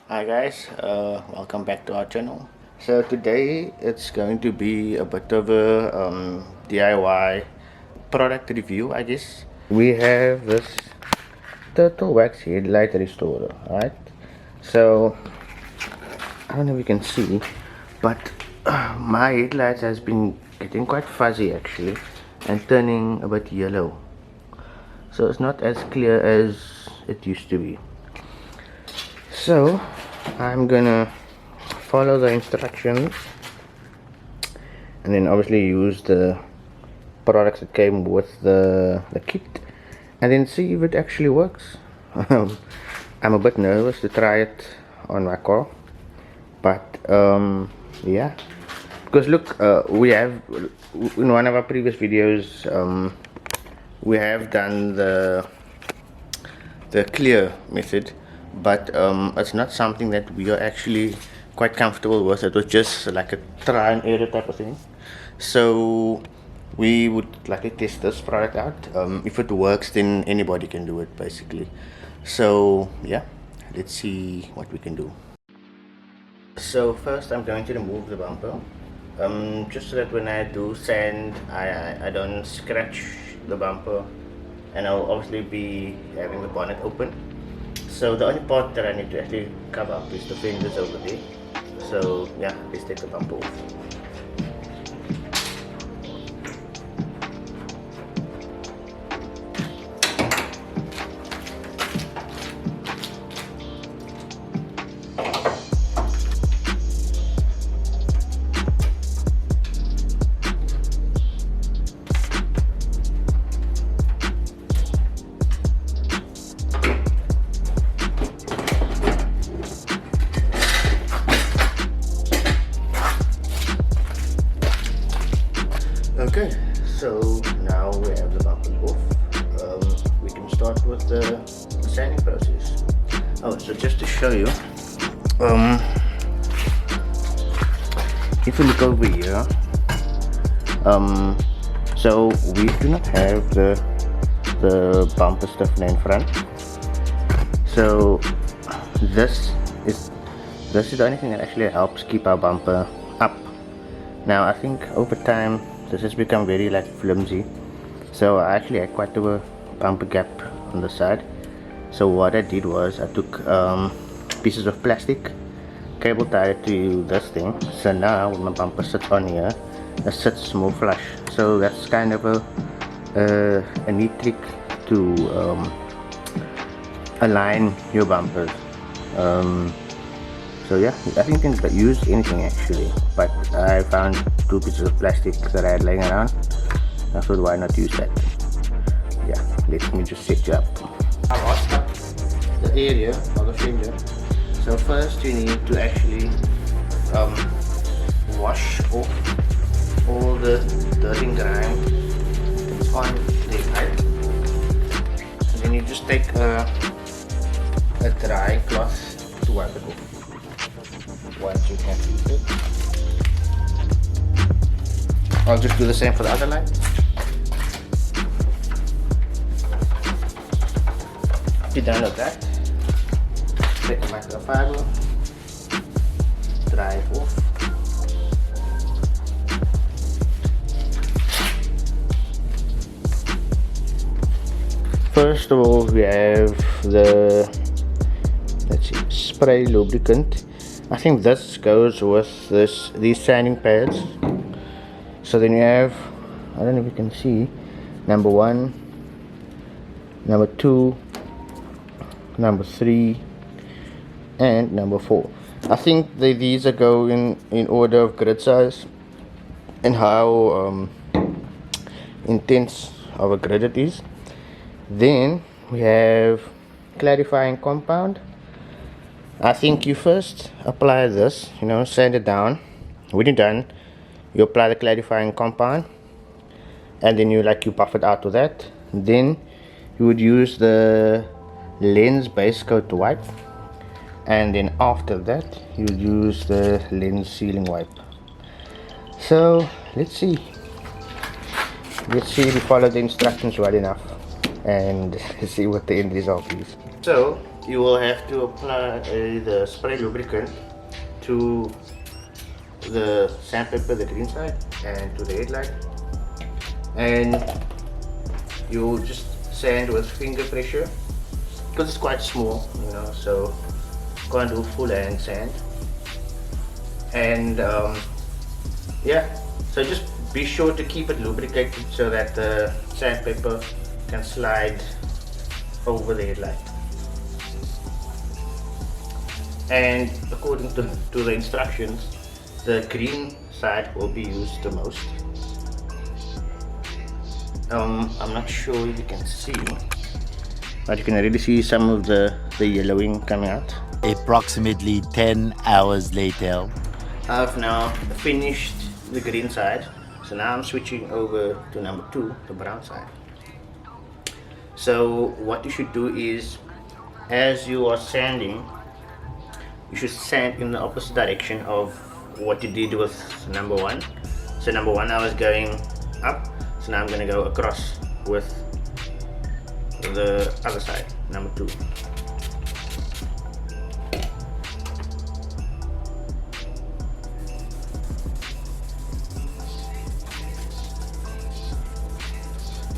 Hi guys, welcome back to our channel. So today it's going to be a bit of a DIY product review, I guess. We have this turtle wax headlight restorer, right? So I don't know if you can see, but my headlights has been getting quite fuzzy actually and turning a bit yellow. So it's not as clear as it used to be. So I'm gonna follow the instructions and then obviously use the products that came with the kit and then see if it actually works. I'm a bit nervous to try it on my car, but yeah, because look, we have in one of our previous videos we have done the clear method, but it's not something that we are actually quite comfortable with. It was just like a try and error type of thing, so we would like to test this product out. If it works, then anybody can do it basically. So yeah, let's see what we can do. So first I'm going to remove the bumper, just so that when I do sand I don't scratch the bumper, and I'll obviously be having the bonnet open. So the only part that I need to actually cover up is the fenders over there. So yeah, let's take the bumper off. Okay, so now we have the bumper off. We can start with the sanding process. Oh, so just to show you, if you look over here, so we do not have the bumper stiffener in front. So this is the only thing that actually helps keep our bumper up. Now I think over time this has become very like flimsy, so I actually had quite a bumper gap on the side. So what I did was I took pieces of plastic, cable tied it to this thing, so now when my bumper sits on here, it sits more flush. So that's kind of a neat trick to align your bumpers. So yeah, I think you can use anything actually, but I found two pieces of plastic that I had laying around. I thought, why not use that? Yeah, let me just set you up. I've washed up the area of the fender. So first you need to actually wash off all the dirt and grime on the pipe, and then you just take a dry cloth to wipe it off. Once you can use it, I'll just do the same for the other light. Be done with that, take the microfiber, dry it off. First of all, we have the, let's see, spray lubricant. I think this goes with these sanding pads. So then you have, I don't know if you can see, number 1, number 2, number 3, and number 4. I think these are go in order of grid size and how intense of a grid it is. Then we have clarifying compound. I think you first apply this, sand it down. When you're done, you apply the clarifying compound, and then you buff it out with that. Then you would use the lens base coat wipe, and then after that you would use the lens sealing wipe. So let's see if you follow the instructions well enough and see what the end result is. So you will have to apply the spray lubricant to the sandpaper, the green side, and to the headlight, and you just sand with finger pressure because it's quite small, you know, so can't do full hand sand. And yeah, so just be sure to keep it lubricated so that the sandpaper can slide over the headlight. And according to the instructions, the green side will be used the most. I'm not sure if you can see, but you can already see some of the yellowing coming out. Approximately 10 hours later. I've now finished the green side, so now I'm switching over to number 2, the brown side. So what you should do is, as you are sanding, you should sand in the opposite direction of what you did with number 1. So number 1 I was going up, so now I'm going to go across with the other side, number 2.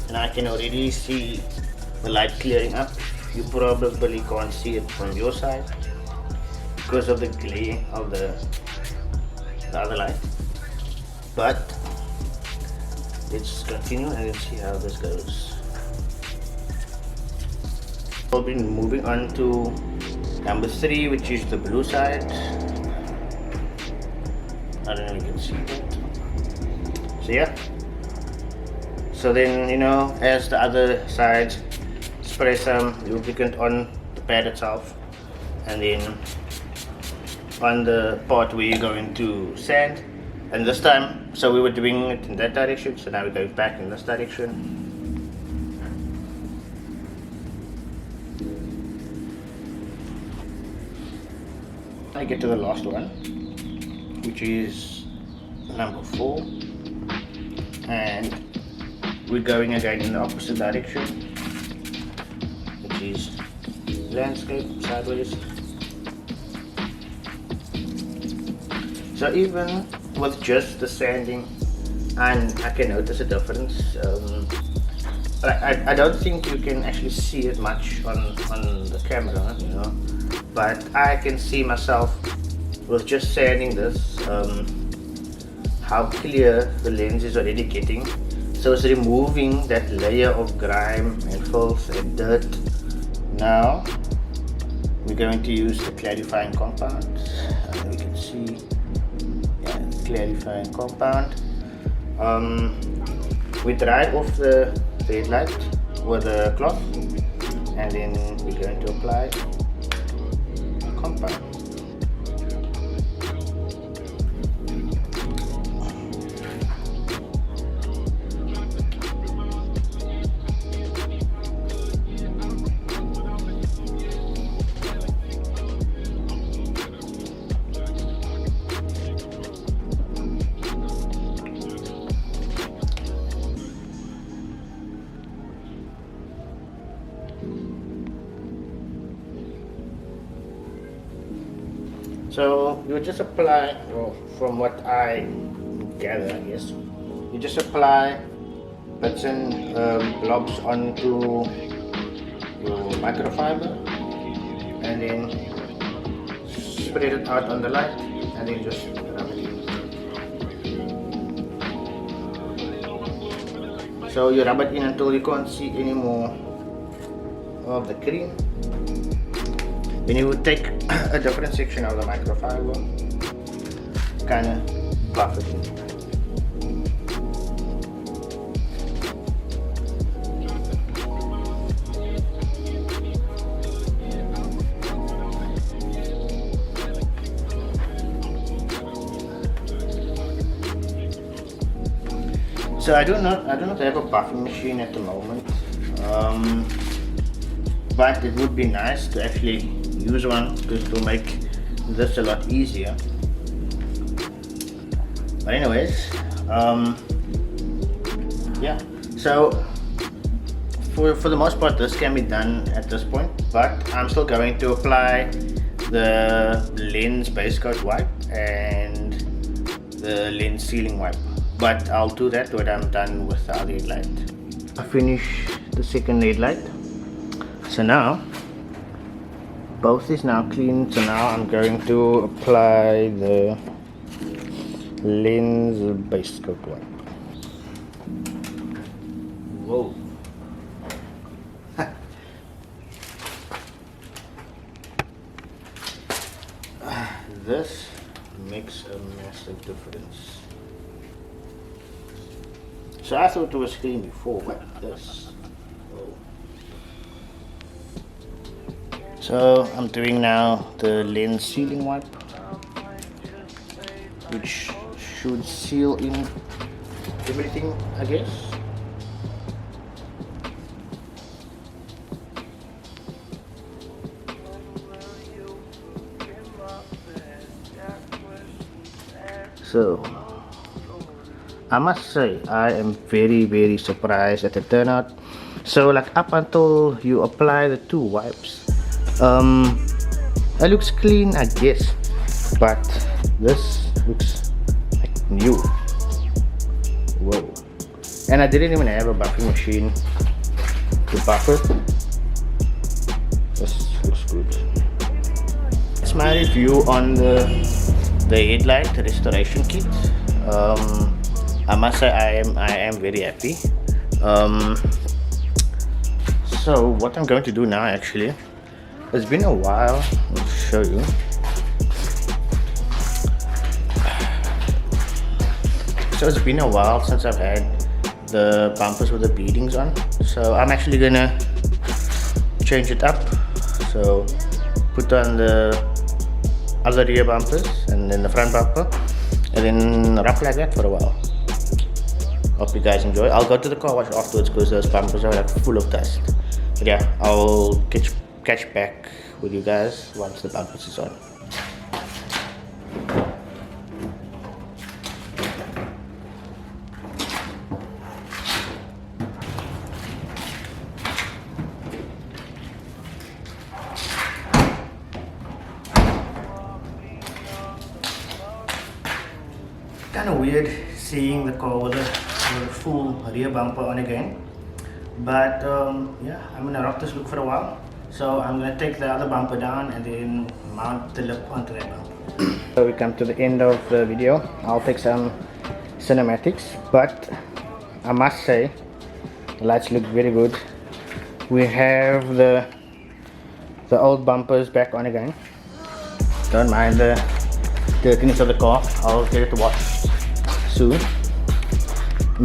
And I can already see the light clearing up. You probably can't see it from your side because of the glare of the other light, but let's continue and let's see how this goes. We'll be moving on to number 3, which is the blue side. I don't know if you can see it. So yeah, so then, you know, as the other side, spray some lubricant on the pad itself, and then on the part where you're going to sand. And this time, so we were doing it in that direction, so now we're going back in this direction. I get to the last one, which is number 4, and we're going again in the opposite direction, which is landscape, sideways. So even with just the sanding, and I can notice a difference. I don't think you can actually see it much on the camera, you know, but I can see myself with just sanding this, how clear the lens is already getting. So it's removing that layer of grime and filth and dirt. Now we're going to use the clarifying compound, and we can see, yeah, clarifying compound. We dried off the headlight with a cloth, and then we're going to apply compound. So you just apply, well, from what I gather, I guess, you just apply bits and blobs onto your microfiber, and then spread it out on the light, and then just rub it in. So you rub it in until you can't see any more of the cream. Then you would take a different section of the microfiber, kind of buff it in. So I do not have a buffing machine at the moment, but it would be nice to actually use one because it will make this a lot easier. But anyways, yeah, so for the most part, this can be done at this point, but I'm still going to apply the lens base coat wipe and the lens sealing wipe, but I'll do that when I'm done with the other headlight. I finished the second headlight, so now both is now clean. So now I'm going to apply the lens base coat wipe. Whoa. This makes a massive difference. So I thought it was clean before, but this. Oh. So I'm doing now the lens sealing wipe, which should seal in everything, I guess. So I must say I am very surprised at the turnout. So like up until you apply the two wipes, it looks clean, I guess, but this looks like new. Whoa. And I didn't even have a buffing machine to buff it. This looks good. That's my review on the headlight restoration kit. I must say I am very happy. So what I'm going to do now, actually, it's been a while. I'll show you. So it's been a while since I've had the bumpers with the beadings on, so I'm actually gonna change it up. So put on the other rear bumpers and then the front bumper, and then rough like that for a while. Hope you guys enjoy. I'll go to the car wash afterwards because those bumpers are like full of dust. But yeah, I'll catch back with you guys once the bumpers is on. Kind of weird seeing the car with a full rear bumper on again, but yeah, I'm gonna rock this look for a while. So I'm gonna take the other bumper down and then mount the lip onto that bumper. So we come to the end of the video. I'll take some cinematics, but I must say the lights look very good. We have the old bumpers back on again. Don't mind the dirtiness of the car. I'll get it washed soon.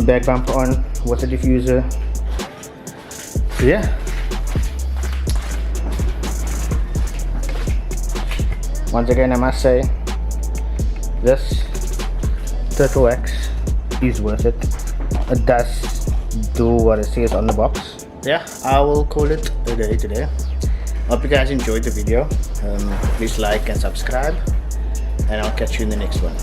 Back bumper on, water diffuser. So yeah. Once again, I must say this turtle wax is worth it. It does do what it says on the box. Yeah, I will call it a day today. Hope you guys enjoyed the video. Please like and subscribe, and I'll catch you in the next one.